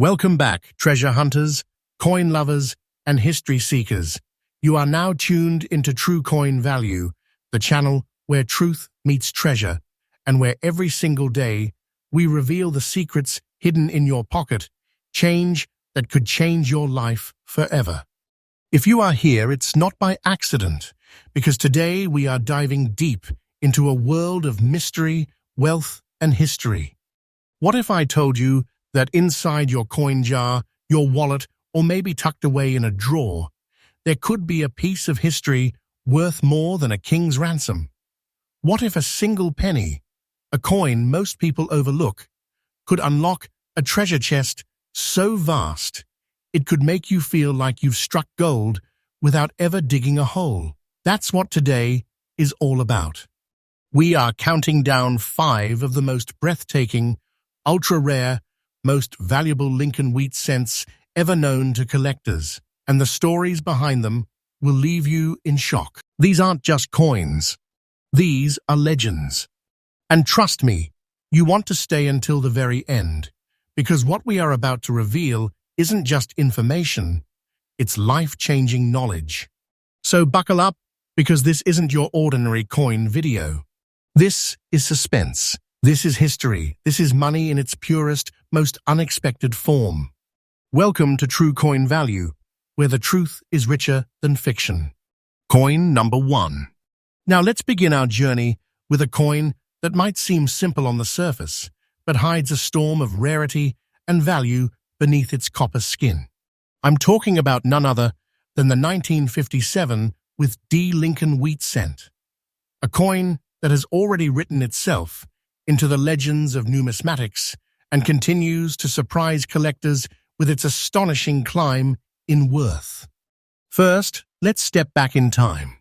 Welcome back, treasure hunters, coin lovers, and history seekers. You are now tuned into True Coin Value, the channel where truth meets treasure, and where every single day we reveal the secrets hidden in your pocket, change that could change your life forever. If you are here, it's not by accident, because today we are diving deep into a world of mystery, wealth, and history. What if I told you that inside your coin jar, your wallet, or maybe tucked away in a drawer, there could be a piece of history worth more than a king's ransom? What if a single penny, a coin most people overlook, could unlock a treasure chest so vast it could make you feel like you've struck gold without ever digging a hole? That's what today is all about. We are counting down 5 of the most breathtaking, ultra-rare, most valuable Lincoln wheat cents ever known to collectors, and the stories behind them will leave you in shock. These aren't just coins. These are legends. And trust me, you want to stay until the very end, because what we are about to reveal isn't just information, it's life-changing knowledge. So buckle up, because this isn't your ordinary coin video. This is suspense. This is history. This is money in its purest, most unexpected form. Welcome to True Coin Value, where the truth is richer than fiction. Coin number 1. Now let's begin our journey with a coin that might seem simple on the surface, but hides a storm of rarity and value beneath its copper skin. I'm talking about none other than the 1957 with D Lincoln wheat cent, a coin that has already written itself into the legends of numismatics and continues to surprise collectors with its astonishing climb in worth. First, let's step back in time.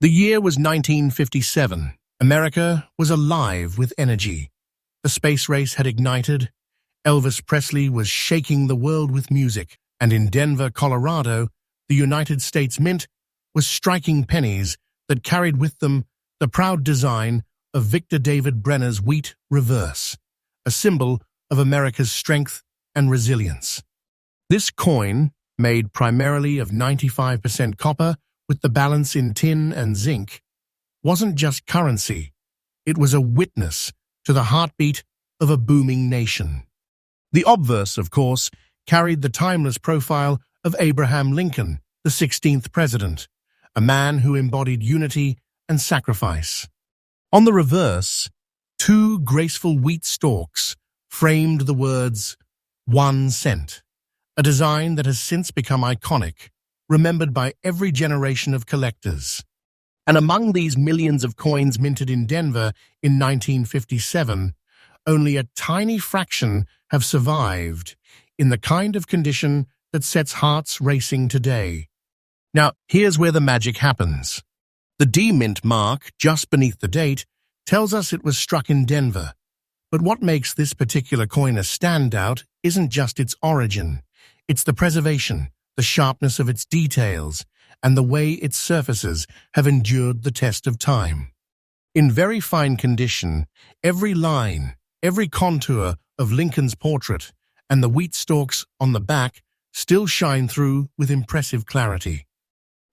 The year was 1957. America was alive with energy. The space race had ignited. Elvis Presley was shaking the world with music, and in Denver, Colorado, the United States Mint was striking pennies that carried with them the proud design of Victor David Brenner's wheat reverse, a symbol of America's strength and resilience. This coin, made primarily of 95% copper with the balance in tin and zinc, wasn't just currency. It was a witness to the heartbeat of a booming nation. The obverse, of course, carried the timeless profile of Abraham Lincoln, the 16th president, a man who embodied unity and sacrifice. On the reverse, 2 graceful wheat stalks framed the words, 1 cent, a design that has since become iconic, remembered by every generation of collectors. And among these millions of coins minted in Denver in 1957, only a tiny fraction have survived in the kind of condition that sets hearts racing today. Now, here's where the magic happens. The D-Mint mark, just beneath the date, tells us it was struck in Denver. But what makes this particular coin a standout isn't just its origin. It's the preservation, the sharpness of its details, and the way its surfaces have endured the test of time. In very fine condition, every line, every contour of Lincoln's portrait, and the wheat stalks on the back still shine through with impressive clarity.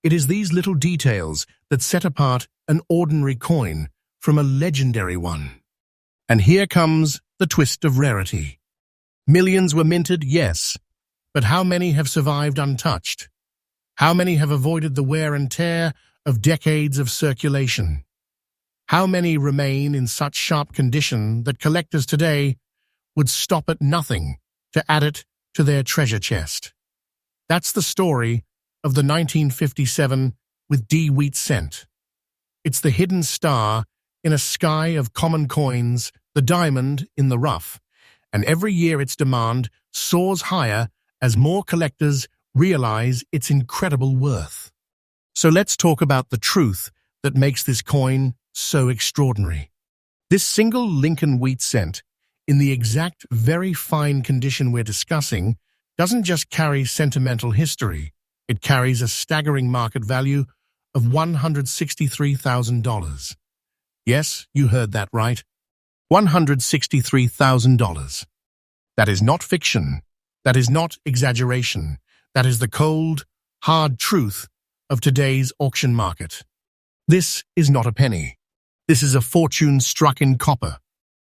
It is these little details that set apart an ordinary coin from a legendary one. And here comes the twist of rarity. Millions were minted, yes, but how many have survived untouched? How many have avoided the wear and tear of decades of circulation? How many remain in such sharp condition that collectors today would stop at nothing to add it to their treasure chest? That's the story of the 1957 with D wheat cent. It's the hidden star in a sky of common coins, the diamond in the rough, and every year its demand soars higher as more collectors realize its incredible worth. So let's talk about the truth that makes this coin so extraordinary. This single Lincoln wheat cent, in the exact very fine condition we're discussing, doesn't just carry sentimental history. It carries a staggering market value of $163,000. Yes, you heard that right. $163,000. That is not fiction. That is not exaggeration. That is the cold, hard truth of today's auction market. This is not a penny. This is a fortune struck in copper.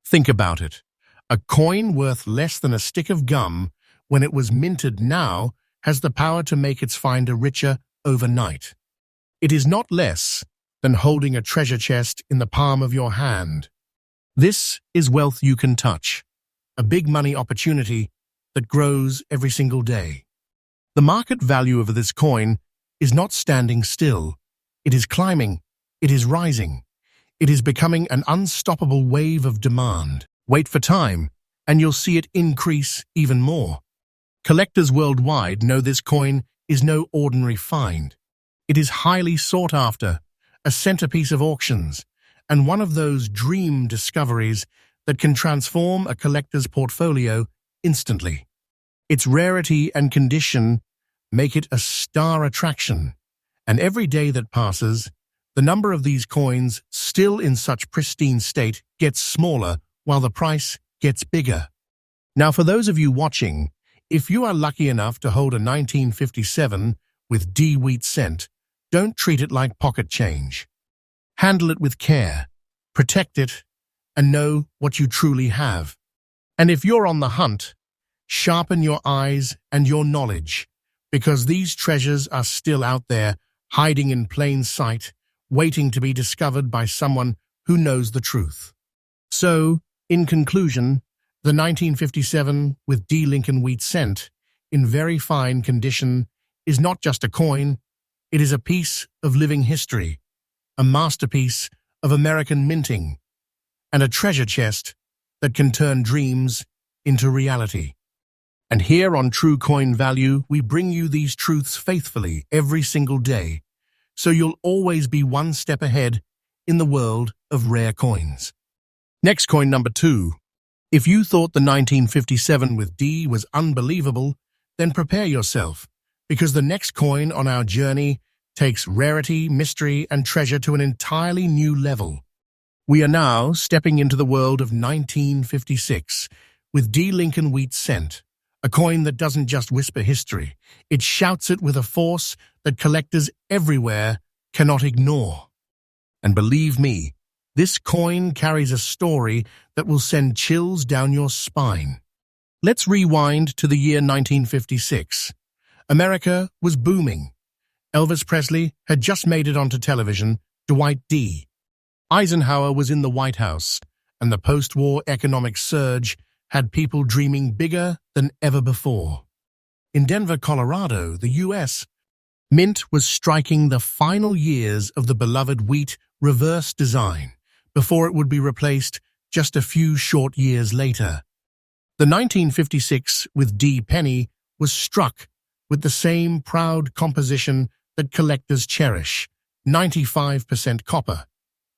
Think about it. A coin worth less than a stick of gum when it was minted now has the power to make its finder richer overnight. It is not less than holding a treasure chest in the palm of your hand. This is wealth you can touch, a big money opportunity that grows every single day. The market value of this coin is not standing still. It is climbing. It is rising. It is becoming an unstoppable wave of demand. Wait for time, and you'll see it increase even more. Collectors worldwide know this coin is no ordinary find. It is highly sought after, a centerpiece of auctions, and one of those dream discoveries that can transform a collector's portfolio instantly. Its rarity and condition make it a star attraction, and every day that passes, the number of these coins still in such pristine state gets smaller while the price gets bigger. Now, for those of you watching, if you are lucky enough to hold a 1957 with D wheat cent, don't treat it like pocket change. Handle it with care, protect it, and know what you truly have. And if you're on the hunt, sharpen your eyes and your knowledge, because these treasures are still out there, hiding in plain sight, waiting to be discovered by someone who knows the truth. So, in conclusion, the 1957 with D Lincoln wheat cent, in very fine condition, is not just a coin, it is a piece of living history, a masterpiece of American minting, and a treasure chest that can turn dreams into reality. And here on True Coin Value, we bring you these truths faithfully every single day, so you'll always be one step ahead in the world of rare coins. Next coin number 2. If you thought the 1957 with D was unbelievable, then prepare yourself, because the next coin on our journey takes rarity, mystery, and treasure to an entirely new level. We are now stepping into the world of 1956 with D Lincoln wheat cent, a coin that doesn't just whisper history, it shouts it with a force that collectors everywhere cannot ignore. And believe me, this coin carries a story that will send chills down your spine. Let's rewind to the year 1956. America was booming. Elvis Presley had just made it onto television, Dwight D. Eisenhower was in the White House, and the post-war economic surge had people dreaming bigger than ever before. In Denver, Colorado, the U.S., Mint was striking the final years of the beloved wheat reverse design before it would be replaced just a few short years later. The 1956 with D penny was struck with the same proud composition that collectors cherish, 95% copper,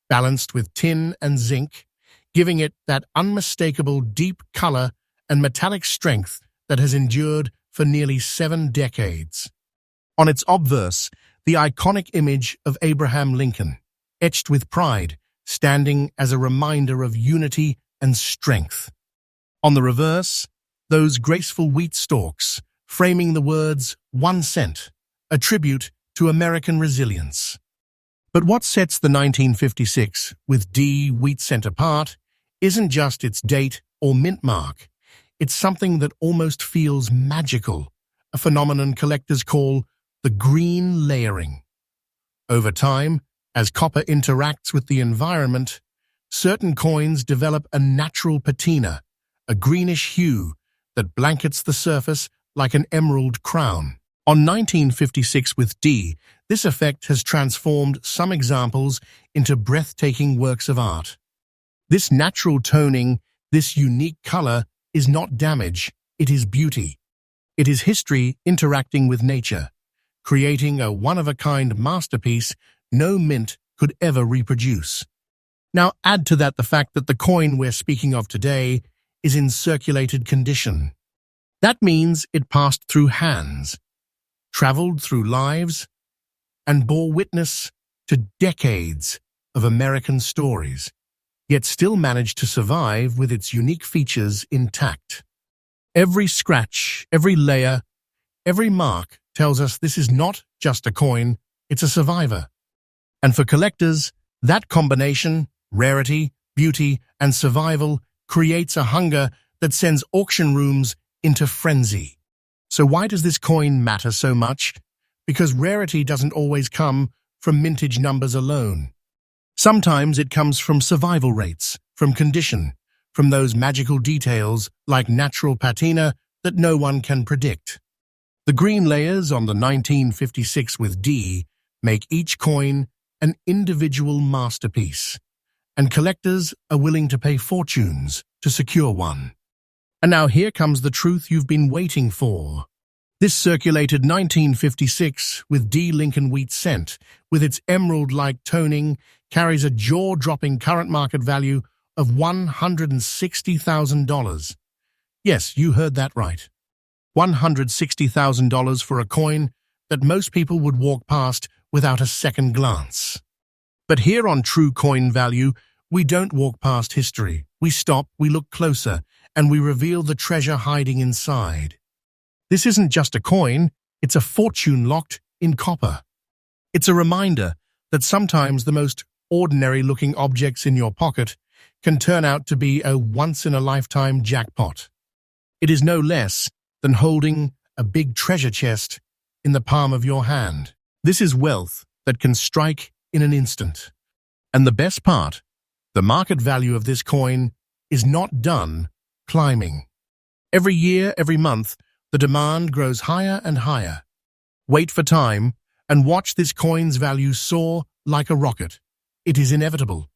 balanced with tin and zinc, giving it that unmistakable deep color and metallic strength that has endured for nearly 7 decades. On its obverse, the iconic image of Abraham Lincoln, etched with pride, standing as a reminder of unity and strength. On the reverse, those graceful wheat stalks, framing the words 1 cent, a tribute to American resilience. But what sets the 1956 with D wheat cent apart isn't just its date or mint mark. It's something that almost feels magical, a phenomenon collectors call the green layering. Over time, as copper interacts with the environment, certain coins develop a natural patina, a greenish hue that blankets the surface like an emerald crown. On 1956 with D, this effect has transformed some examples into breathtaking works of art. This natural toning, this unique color, is not damage, it is beauty. It is history interacting with nature, creating a one-of-a-kind masterpiece no mint could ever reproduce. Now add to that the fact that the coin we're speaking of today is in circulated condition. That means it passed through hands, traveled through lives, and bore witness to decades of American stories, yet still managed to survive with its unique features intact. Every scratch, every layer, every mark tells us this is not just a coin, it's a survivor. And for collectors, that combination, rarity, beauty, and survival, creates a hunger that sends auction rooms into frenzy. So why does this coin matter so much? Because rarity doesn't always come from mintage numbers alone. Sometimes it comes from survival rates, from condition, from those magical details like natural patina that no one can predict. The green layers on the 1956 with D make each coin an individual masterpiece, and collectors are willing to pay fortunes to secure one. And now here comes the truth you've been waiting for. This circulated 1956 with D Lincoln wheat cent, with its emerald-like toning, carries a jaw-dropping current market value of $160,000. Yes, you heard that right. $160,000 for a coin that most people would walk past without a second glance. But here on True Coin Value, we don't walk past history. We stop, we look closer, and we reveal the treasure hiding inside. This isn't just a coin, it's a fortune locked in copper. It's a reminder that sometimes the most ordinary-looking objects in your pocket can turn out to be a once-in-a-lifetime jackpot. It is no less than holding a big treasure chest in the palm of your hand. This is wealth that can strike in an instant. And the best part, the market value of this coin is not done climbing. Every year, every month, the demand grows higher and higher. Wait for time and watch this coin's value soar like a rocket. It is inevitable.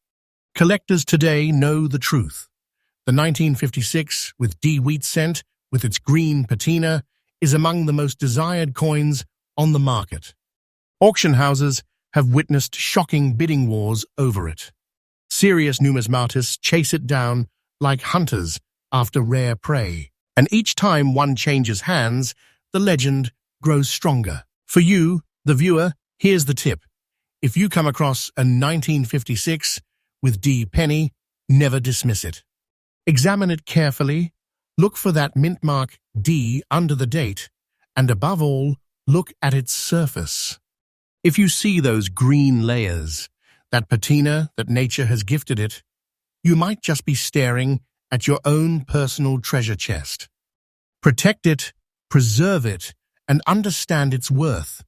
Collectors today know the truth. The 1956 with D wheat cent, with its green patina, is among the most desired coins on the market. Auction houses have witnessed shocking bidding wars over it. Serious numismatists chase it down like hunters after rare prey. And each time one changes hands, the legend grows stronger. For you, the viewer, here's the tip. If you come across a 1956 with D penny, never dismiss it. Examine it carefully, look for that mint mark D under the date, and above all, look at its surface. If you see those green layers, that patina that nature has gifted it, you might just be staring at your own personal treasure chest. Protect it, preserve it, and understand its worth,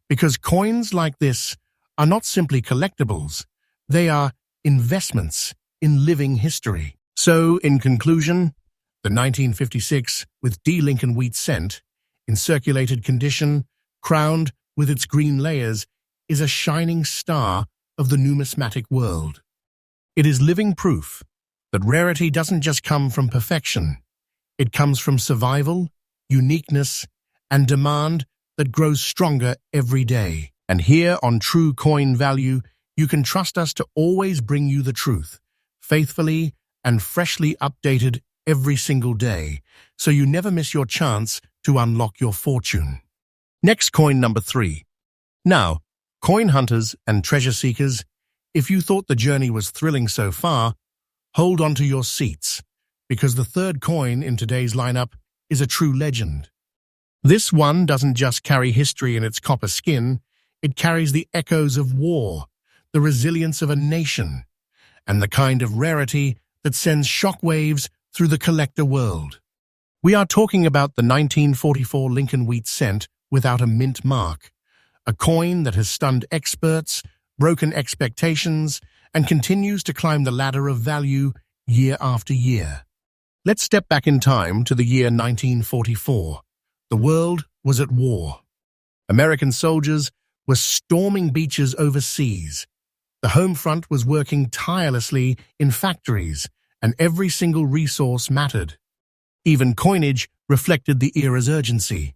because coins like this are not simply collectibles, they are investments in living history. So, in conclusion, the 1956 with D Lincoln wheat cent, in circulated condition, crowned with its green layers, is a shining star of the numismatic world. It is living proof that rarity doesn't just come from perfection. It comes from survival, uniqueness, and demand that grows stronger every day. And here on True Coin Value, you can trust us to always bring you the truth, faithfully and freshly updated every single day, so you never miss your chance to unlock your fortune. Next, coin number 3. Now, coin hunters and treasure seekers, if you thought the journey was thrilling so far, hold on to your seats, because the third coin in today's lineup is a true legend. This one doesn't just carry history in its copper skin, it carries the echoes of war, the resilience of a nation, and the kind of rarity that sends shockwaves through the collector world. We are talking about the 1944 Lincoln wheat cent without a mint mark, a coin that has stunned experts, broken expectations, and continues to climb the ladder of value year after year. Let's step back in time to the year 1944. The world was at war. American soldiers were storming beaches overseas. The home front was working tirelessly in factories, and every single resource mattered. Even coinage reflected the era's urgency.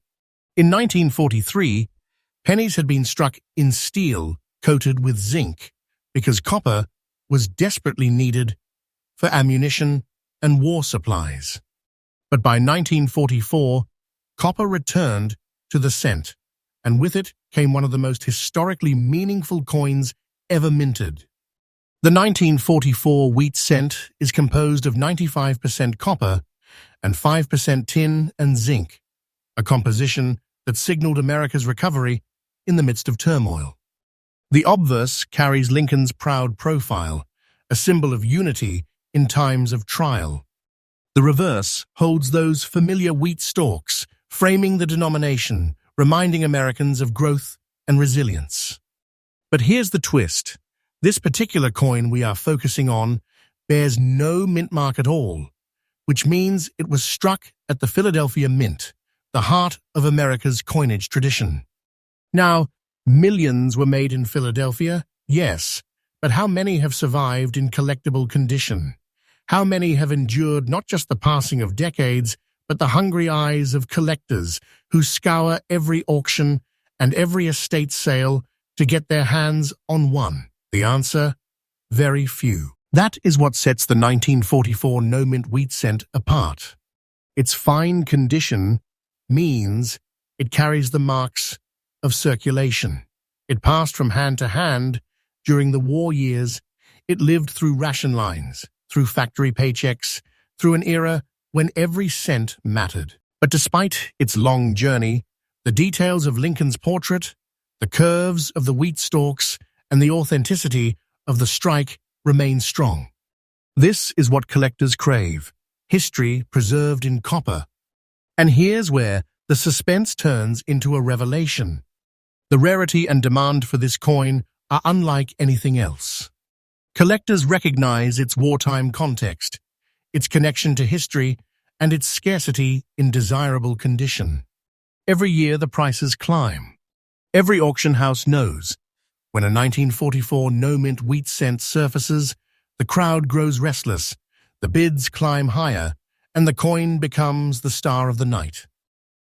In 1943, pennies had been struck in steel coated with zinc because copper was desperately needed for ammunition and war supplies. But by 1944, copper returned to the cent, and with it came one of the most historically meaningful coins ever minted. The 1944 wheat cent is composed of 95% copper and 5% tin and zinc, a composition that signaled America's recovery in the midst of turmoil. The obverse carries Lincoln's proud profile, a symbol of unity in times of trial. The reverse holds those familiar wheat stalks, framing the denomination, reminding Americans of growth and resilience. But here's the twist. This particular coin we are focusing on bears no mint mark at all, which means it was struck at the Philadelphia Mint, the heart of America's coinage tradition. Now, millions were made in Philadelphia, yes, but how many have survived in collectible condition? How many have endured not just the passing of decades, but the hungry eyes of collectors who scour every auction and every estate sale to get their hands on one? The answer? Very few. That is what sets the 1944 no-mint wheat cent apart. Its fine condition means it carries the marks of circulation. It passed from hand to hand during the war years. It lived through ration lines, through factory paychecks, through an era when every cent mattered. But despite its long journey, the details of Lincoln's portrait, the curves of the wheat stalks, and the authenticity of the strike remain strong. This is what collectors crave, history preserved in copper. And here's where the suspense turns into a revelation. The rarity and demand for this coin are unlike anything else. Collectors recognize its wartime context, its connection to history, and its scarcity in desirable condition. Every year the prices climb. Every auction house knows when a 1944 no-mint wheat cent surfaces, the crowd grows restless, the bids climb higher, and the coin becomes the star of the night.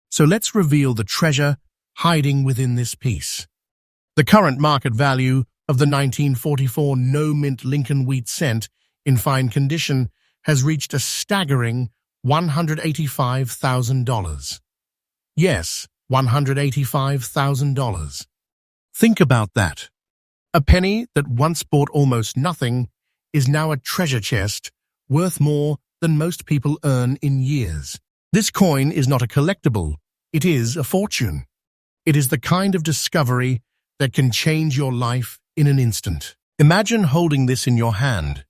So let's reveal the treasure hiding within this piece. The current market value of the 1944 no-mint Lincoln wheat cent in fine condition has reached a staggering $185,000. Yes, $185,000. Think about that. A penny that once bought almost nothing is now a treasure chest worth more than most people earn in years. This coin is not a collectible, it is a fortune. It is the kind of discovery that can change your life in an instant. Imagine holding this in your hand.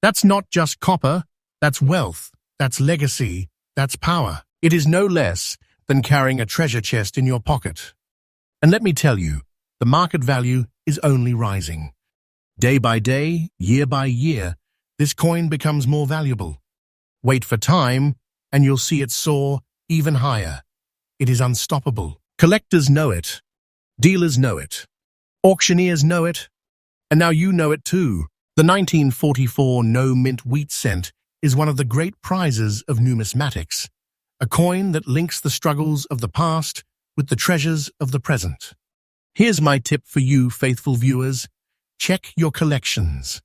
That's not just copper, that's wealth, that's legacy, that's power. It is no less than carrying a treasure chest in your pocket. And let me tell you, the market value is only rising. Day by day, year by year, this coin becomes more valuable. Wait for time, and you'll see it soar even higher. It is unstoppable. Collectors know it. Dealers know it. Auctioneers know it. And now you know it too. The 1944 no-mint wheat cent is one of the great prizes of numismatics, a coin that links the struggles of the past with the treasures of the present. Here's my tip for you, faithful viewers. Check your collections.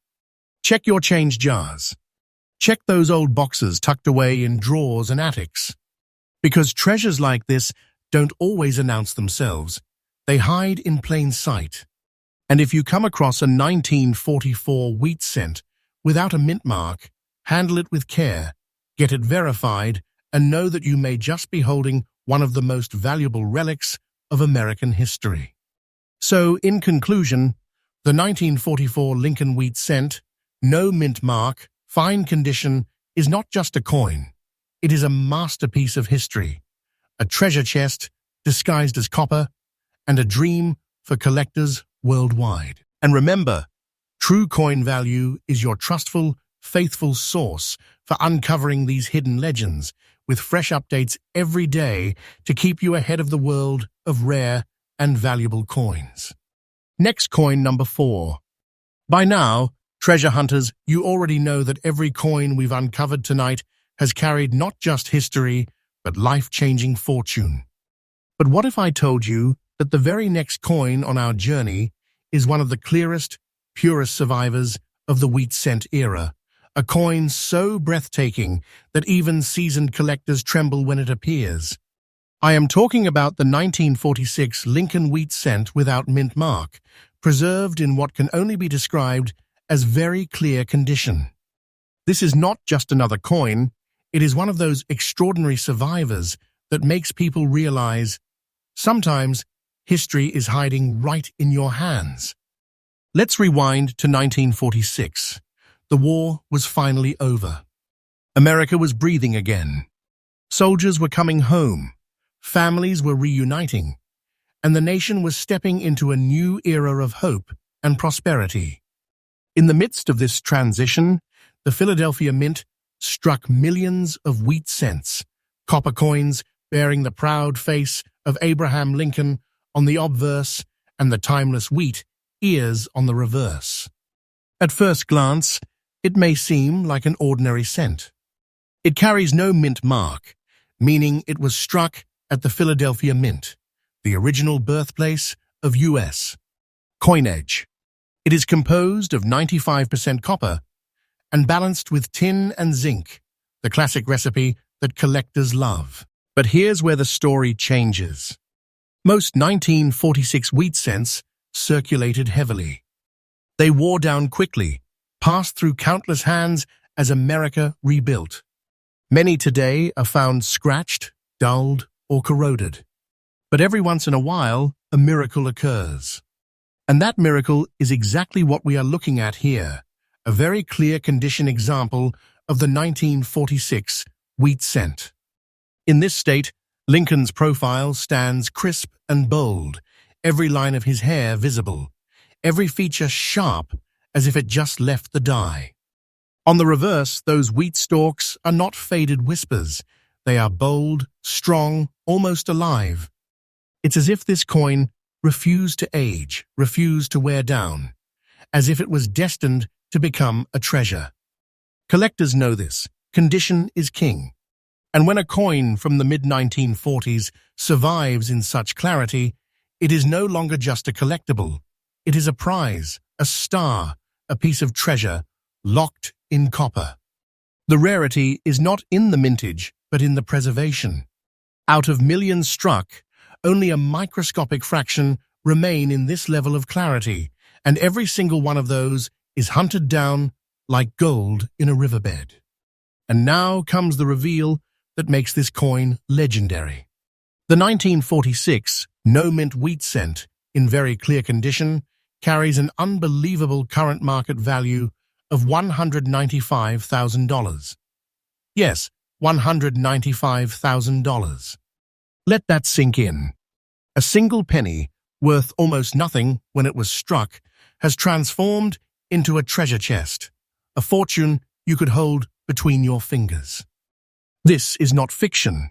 Check your change jars. Check those old boxes tucked away in drawers and attics. Because treasures like this don't always announce themselves. They hide in plain sight. And if you come across a 1944 wheat cent without a mint mark, handle it with care, get it verified, and know that you may just be holding one of the most valuable relics of American history. So, in conclusion, the 1944 Lincoln wheat cent, no mint mark, fine condition, is not just a coin. It is a masterpiece of history, a treasure chest disguised as copper, and a dream for collectors worldwide. And remember, true coin value is your trustful, faithful source for uncovering these hidden legends, with fresh updates every day to keep you ahead of the world of rare and valuable coins. Next coin number 4. By now, treasure hunters, you already know that every coin we've uncovered tonight has carried not just history, but life-changing fortune. But what if I told you that the very next coin on our journey is one of the clearest, purest survivors of the wheat cent era, a coin so breathtaking that even seasoned collectors tremble when it appears? I am talking about the 1946 Lincoln wheat cent without mint mark, preserved in what can only be described as very clear condition. This is not just another coin, It is one of those extraordinary survivors that makes people realize sometimes history is hiding right in your hands. Let's rewind to 1946. The war was finally over. America was breathing again. Soldiers were coming home. Families were reuniting. And the nation was stepping into a new era of hope and prosperity. In the midst of this transition, the Philadelphia Mint struck millions of wheat cents, copper coins bearing the proud face of Abraham Lincoln on the obverse and the timeless wheat ears on the reverse. At first glance, it may seem like an ordinary cent. It carries no mint mark, meaning it was struck at the Philadelphia Mint, the original birthplace of U.S. coinage. It is composed of 95% copper and balanced with tin and zinc, the classic recipe that collectors love. But here's where the story changes. Most 1946 wheat cents circulated heavily. They wore down quickly, passed through countless hands as America rebuilt. Many today are found scratched, dulled, or corroded. But every once in a while, a miracle occurs. And that miracle is exactly what we are looking at here, a very clear condition example of the 1946 wheat cent. In this state, Lincoln's profile stands crisp and bold, every line of his hair visible, every feature sharp as if it just left the die. On the reverse, those wheat stalks are not faded whispers. They are bold, strong, almost alive. It's as if this coin refused to age, refused to wear down, as if it was destined to become a treasure. Collectors know this. Condition is king. And when a coin from the mid-1940s survives in such clarity, it is no longer just a collectible. It is a prize, a star, a piece of treasure, locked in copper. The rarity is not in the mintage, but in the preservation. Out of millions struck, only a microscopic fraction remain in this level of clarity, and every single one of those is hunted down like gold in a riverbed. And now comes the reveal that makes this coin legendary. The 1946 no-mint wheat cent, in very clear condition, carries an unbelievable current market value of $195,000. Yes, $195,000. Let that sink in. A single penny, worth almost nothing when it was struck, has transformed into a treasure chest, a fortune you could hold between your fingers. This is not fiction.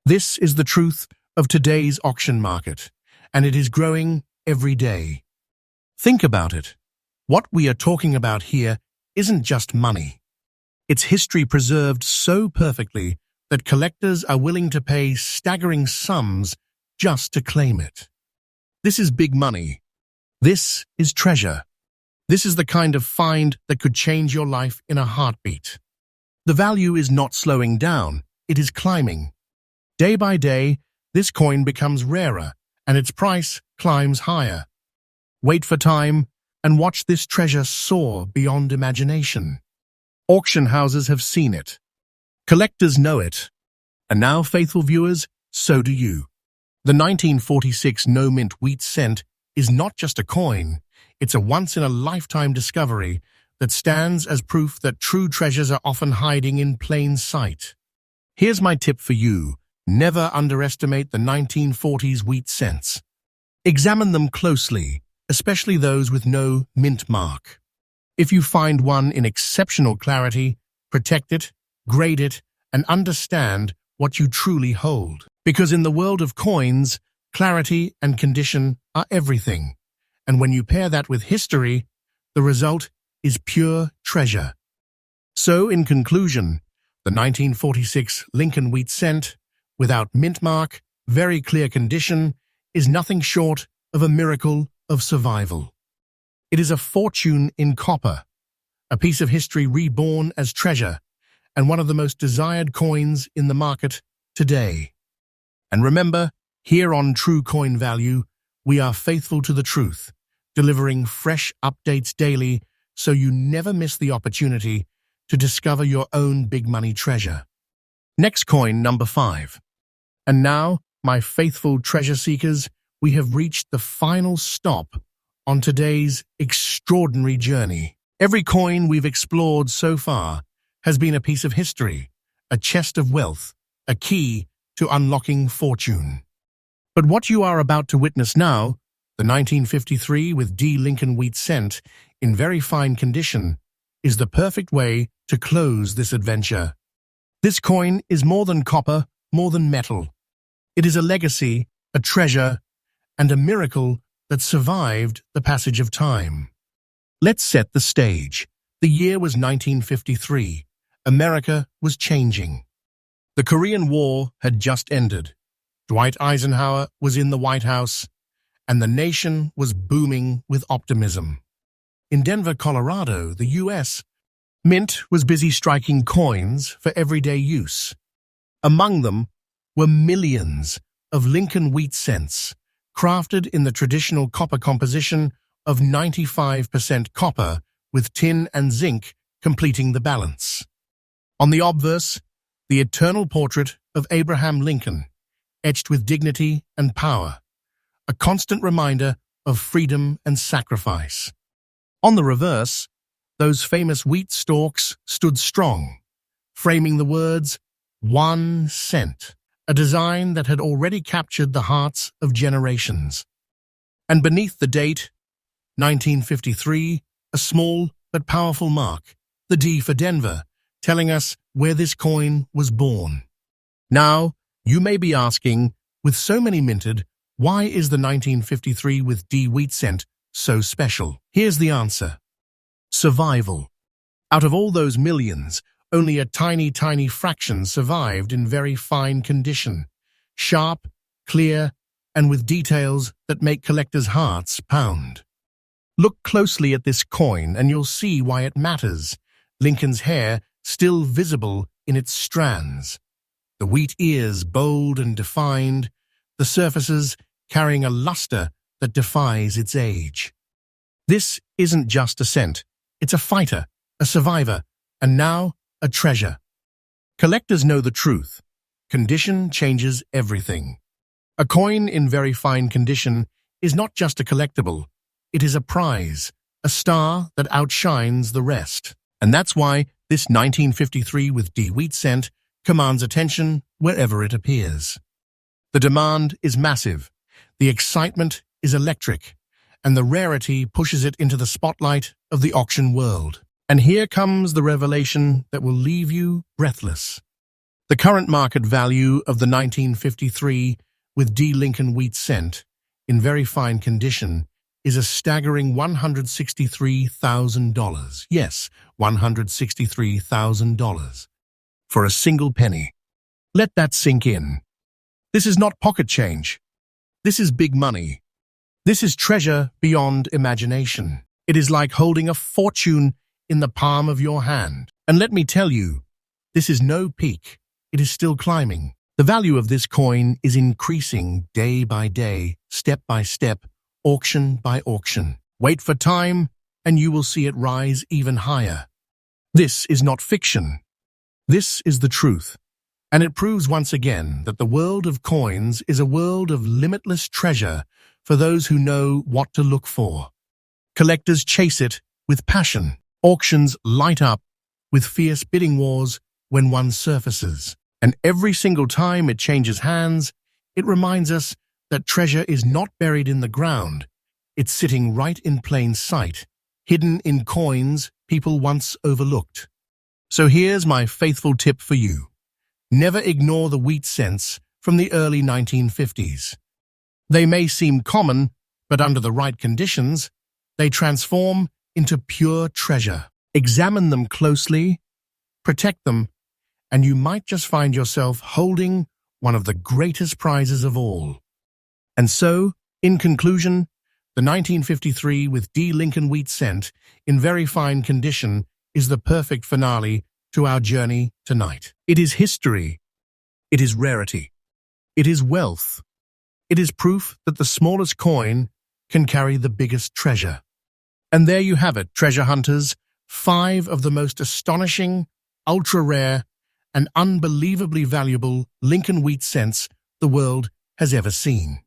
This is the truth of today's auction market, and it is growing every day. Think about it. What we are talking about here isn't just money. It's history preserved so perfectly that collectors are willing to pay staggering sums just to claim it. This is big money. This is treasure. This is the kind of find that could change your life in a heartbeat. The value is not slowing down, it is climbing. Day by day, this coin becomes rarer, and its price climbs higher. Wait for time, and watch this treasure soar beyond imagination. Auction houses have seen it. Collectors know it. And now, faithful viewers, so do you. The 1946 no-mint wheat cent is not just a coin, it's a once-in-a-lifetime discovery that stands as proof that true treasures are often hiding in plain sight. Here's my tip for you. Never underestimate the 1940s wheat cents. Examine them closely, especially those with no mint mark. If you find one in exceptional clarity, protect it, grade it, and understand what you truly hold. Because in the world of coins, clarity and condition are everything. And when you pair that with history, the result is pure treasure. So, in conclusion, the 1946 Lincoln wheat cent, without mint mark, very clear condition, is nothing short of a miracle of survival. It is a fortune in copper, a piece of history reborn as treasure, and one of the most desired coins in the market today. And remember, here on True Coin Value, we are faithful to the truth, delivering fresh updates daily so you never miss the opportunity to discover your own big money treasure. Next coin, number 5. And now, my faithful treasure seekers, we have reached the final stop on today's extraordinary journey. Every coin we've explored so far has been a piece of history, a chest of wealth, a key to unlocking fortune. But what you are about to witness now, the 1953 with D. Lincoln wheat cent in very fine condition, is the perfect way to close this adventure. This coin is more than copper, more than metal. It is a legacy, a treasure, and a miracle that survived the passage of time. Let's set the stage. The year was 1953. America was changing. The Korean War had just ended. Dwight Eisenhower was in the White House, and the nation was booming with optimism. In Denver, Colorado, the U.S. Mint was busy striking coins for everyday use. Among them were millions of Lincoln wheat cents, crafted in the traditional copper composition of 95% copper with tin and zinc completing the balance. On the obverse, the eternal portrait of Abraham Lincoln, etched with dignity and power, a constant reminder of freedom and sacrifice. On the reverse, those famous wheat stalks stood strong, framing the words, 1 cent, a design that had already captured the hearts of generations. And beneath the date, 1953, a small but powerful mark, the D for Denver, telling us where this coin was born. Now, you may be asking, with so many minted, why is the 1953 with D wheat cent so special? Here's the answer. Survival. Out of all those millions, only a tiny fraction survived in very fine condition, sharp, clear, and with details that make collectors' hearts pound. Look closely at this coin and you'll see why it matters. Lincoln's hair still visible in its strands. The wheat ears bold and defined, the surfaces carrying a luster that defies its age. This isn't just a cent. It's a fighter, a survivor, and now a treasure. Collectors know the truth. Condition changes everything. A coin in very fine condition is not just a collectible. It is a prize, a star that outshines the rest. And that's why this 1953 with D wheat cent commands attention wherever it appears. The demand is massive, the excitement is electric, and the rarity pushes it into the spotlight of the auction world. And here comes the revelation that will leave you breathless. The current market value of the 1953 with D Lincoln wheat cent in very fine condition is a staggering $163,000. Yes, $163,000 for a single penny. Let that sink in. This is not pocket change. This is big money. This is treasure beyond imagination. It is like holding a fortune in the palm of your hand. And let me tell you, this is no peak. It is still climbing. The value of this coin is increasing day by day, step by step, auction by auction. Wait for time, and you will see it rise even higher. This is not fiction. This is the truth. And it proves once again that the world of coins is a world of limitless treasure for those who know what to look for. Collectors chase it with passion. Auctions light up with fierce bidding wars when one surfaces. And every single time it changes hands, it reminds us that treasure is not buried in the ground. It's sitting right in plain sight, hidden in coins people once overlooked. So here's my faithful tip for you. Never ignore the wheat cents from the early 1950s. They may seem common, but under the right conditions, they transform into pure treasure. Examine them closely, protect them, and you might just find yourself holding one of the greatest prizes of all. And so, in conclusion, the 1953 with D Lincoln wheat cent in very fine condition is the perfect finale to our journey tonight. It is history. It is rarity. It is wealth. It is proof that the smallest coin can carry the biggest treasure. And there you have it, treasure hunters, 5 of the most astonishing, ultra-rare, and unbelievably valuable Lincoln wheat cents the world has ever seen.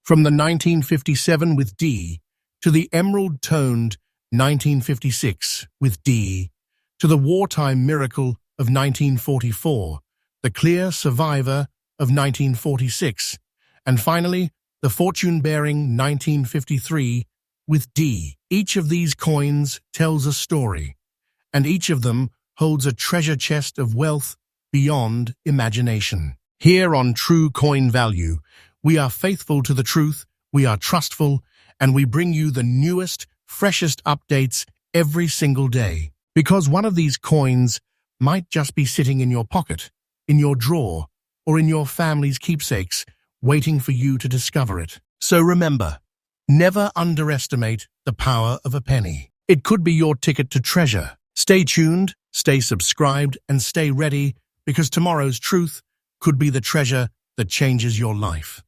From the 1957 with D, to the emerald-toned 1956 with D, to the wartime miracle of 1944, the clear survivor of 1946, and finally, the fortune-bearing 1953 with D. Each of these coins tells a story, and each of them holds a treasure chest of wealth beyond imagination. Here on True Coin Value, we are faithful to the truth, we are trustful, and we bring you the newest, freshest updates every single day. Because one of these coins might just be sitting in your pocket, in your drawer, or in your family's keepsakes, waiting for you to discover it. So remember, never underestimate the power of a penny. It could be your ticket to treasure. Stay tuned, stay subscribed, and stay ready, because tomorrow's truth could be the treasure that changes your life.